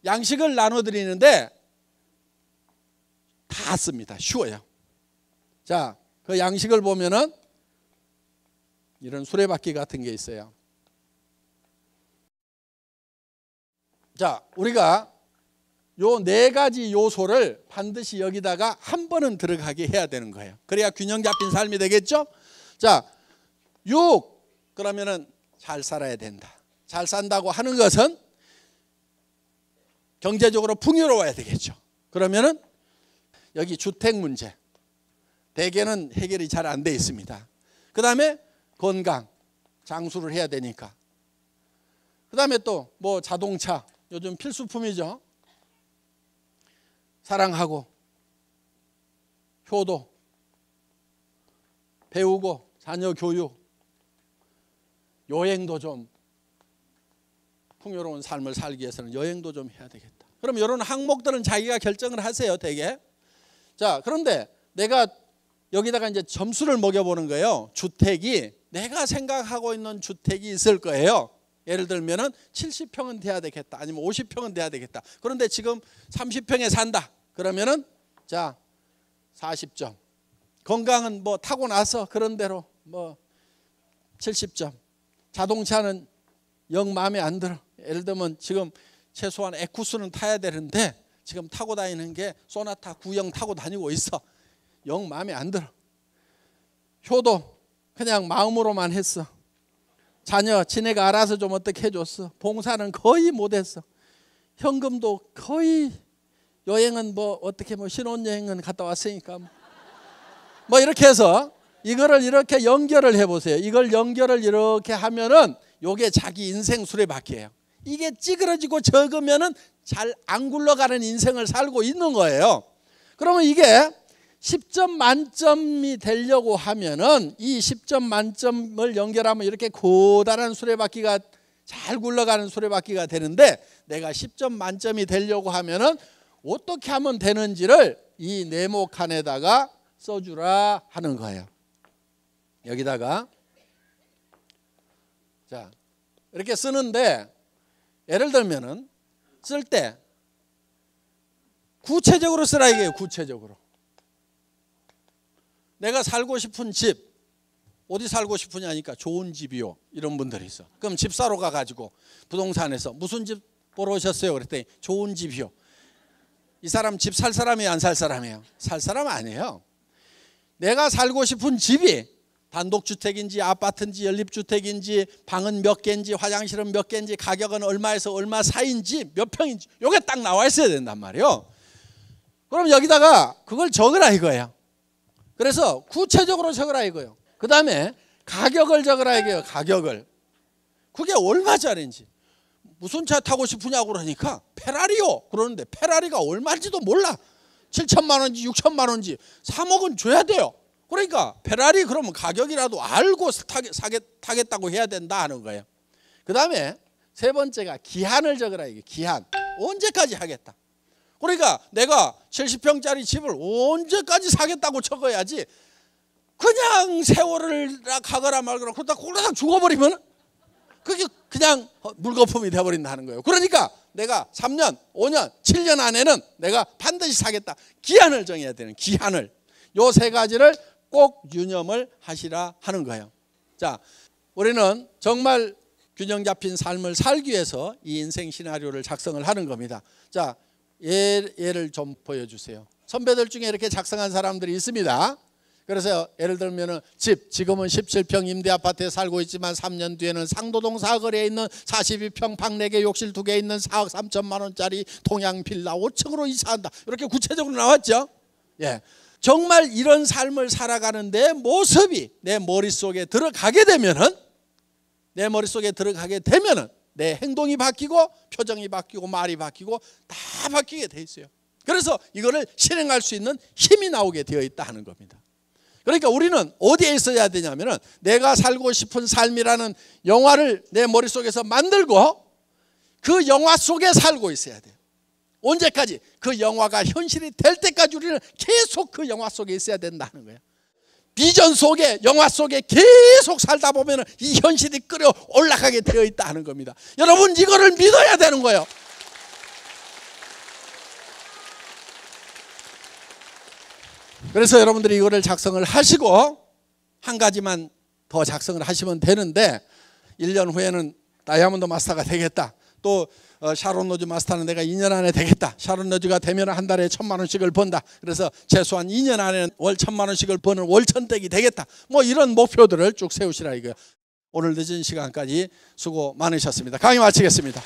A: 양식을 나눠드리는데 다 씁니다. 쉬워요. 자, 그 양식을 보면은 이런 수레바퀴 같은 게 있어요. 자, 우리가 요 4가지 요소를 반드시 여기다가 한 번은 들어가게 해야 되는 거예요. 그래야 균형 잡힌 삶이 되겠죠? 자, 6 그러면은 잘 살아야 된다. 잘 산다고 하는 것은 경제적으로 풍요로워야 되겠죠. 그러면은 여기 주택 문제 대개는 해결이 잘 안 돼 있습니다. 그 다음에 건강 장수를 해야 되니까. 그 다음에 또 뭐 자동차 요즘 필수품이죠. 사랑하고 효도 배우고 자녀 교육 여행도 좀 풍요로운 삶을 살기 위해서는 여행도 좀 해야 되겠다. 그럼 이런 항목들은 자기가 결정을 하세요. 되게. 자, 그런데 내가 여기다가 이제 점수를 먹여보는 거예요. 주택이 내가 생각하고 있는 주택이 있을 거예요. 예를 들면은 70평은 돼야 되겠다. 아니면 50평은 돼야 되겠다. 그런데 지금 30평에 산다. 그러면은 자 40점. 건강은 뭐 타고나서 그런 대로 뭐 70점. 자동차는 영 마음에 안 들어. 예를 들면 지금 최소한 에쿠스는 타야 되는데 지금 타고 다니는 게 소나타 9형 타고 다니고 있어. 영 마음에 안 들어. 효도 그냥 마음으로만 했어. 자녀 지네가 알아서 좀 어떻게 해줬어. 봉사는 거의 못했어. 현금도 거의 여행은 뭐 어떻게 뭐 신혼여행은 갔다 왔으니까 뭐 이렇게 해서 이거를 이렇게 연결을 해보세요. 이걸 연결을 이렇게 하면은 요게 자기 인생 수레바퀴예요. 이게 찌그러지고 적으면은 잘 안 굴러가는 인생을 살고 있는 거예요. 그러면 이게 10점 만점이 되려고 하면은 이 10점 만점을 연결하면 이렇게 고단한 수레바퀴가 잘 굴러가는 수레바퀴가 되는데 내가 10점 만점이 되려고 하면은 어떻게 하면 되는지를 이 네모칸에다가 써주라 하는 거예요. 여기다가 자 이렇게 쓰는데 예를 들면은 쓸 때 구체적으로 쓰라 이게요. 구체적으로 내가 살고 싶은 집 어디 살고 싶으냐니까 좋은 집이요 이런 분들이 있어. 그럼 집 사러 가가지고 부동산에서 무슨 집 보러 오셨어요? 그랬더니 좋은 집이요. 이 사람 집 살 사람이에요? 안 살 사람이에요? 살 사람 아니에요. 내가 살고 싶은 집이 단독주택인지 아파트인지 연립주택인지 방은 몇 개인지 화장실은 몇 개인지 가격은 얼마에서 얼마 사이인지 몇 평인지 이게 딱 나와 있어야 된단 말이에요. 그럼 여기다가 그걸 적으라 이거예요. 그래서 구체적으로 적으라 이거예요. 그 다음에 가격을 적으라 이거예요. 가격을. 그게 얼마짜리인지. 무슨 차 타고 싶으냐고 그러니까 페라리요. 그러는데 페라리가 얼마인지도 몰라. 7천만 원인지 6천만 원인지 3억은 줘야 돼요. 그러니까 페라리 그러면 가격이라도 알고 타겠다고 해야 된다 하는 거예요. 그 다음에 세 번째가 기한을 적으라 이게 기한. 언제까지 하겠다. 그러니까 내가 70평짜리 집을 언제까지 사겠다고 적어야지 그냥 세월을 가거나 말거나 그러다 꼴딱 죽어버리면 그게 그냥 물거품이 돼버린다는 거예요. 그러니까 내가 3년, 5년, 7년 안에는 내가 반드시 사겠다. 기한을 정해야 되는 기한을. 요 세 가지를 꼭 유념을 하시라 하는 거예요. 자, 우리는 정말 균형 잡힌 삶을 살기 위해서 이 인생 시나리오를 작성을 하는 겁니다. 자, 예를 좀 보여주세요. 선배들 중에 이렇게 작성한 사람들이 있습니다. 그래서 예를 들면은 지금은 17평 임대 아파트에 살고 있지만 3년 뒤에는 상도동 사거리에 있는 42평 방 4개 욕실 2개 있는 4억 3천만 원짜리 동양 빌라 5층으로 이사한다. 이렇게 구체적으로 나왔죠. 예. 정말 이런 삶을 살아가는 내 모습이 내 머릿속에 들어가게 되면은 내 행동이 바뀌고 표정이 바뀌고 말이 바뀌고 다 바뀌게 돼 있어요. 그래서 이거를 실행할 수 있는 힘이 나오게 되어 있다 하는 겁니다. 그러니까 우리는 어디에 있어야 되냐면은 내가 살고 싶은 삶이라는 영화를 내 머릿속에서 만들고 그 영화 속에 살고 있어야 돼요. 언제까지? 그 영화가 현실이 될 때까지 우리는 계속 그 영화 속에 있어야 된다는 거예요. 비전 속에 영화 속에 계속 살다 보면 이 현실이 끌어 올라가게 되어 있다 하는 겁니다. 여러분 이거를 믿어야 되는 거예요. 그래서 여러분들이 이거를 작성을 하시고 한 가지만 더 작성을 하시면 되는데 1년 후에는 다이아몬드 마스터가 되겠다. 또 샤론 로즈 마스터는 내가 2년 안에 되겠다. 샤론 로즈가 되면 한 달에 1,000만 원씩을 번다. 그래서 최소한 2년 안에는 월 1,000만 원씩을 버는 월천댁이 되겠다. 뭐 이런 목표들을 쭉 세우시라 이거예요. 오늘 늦은 시간까지 수고 많으셨습니다. 강의 마치겠습니다.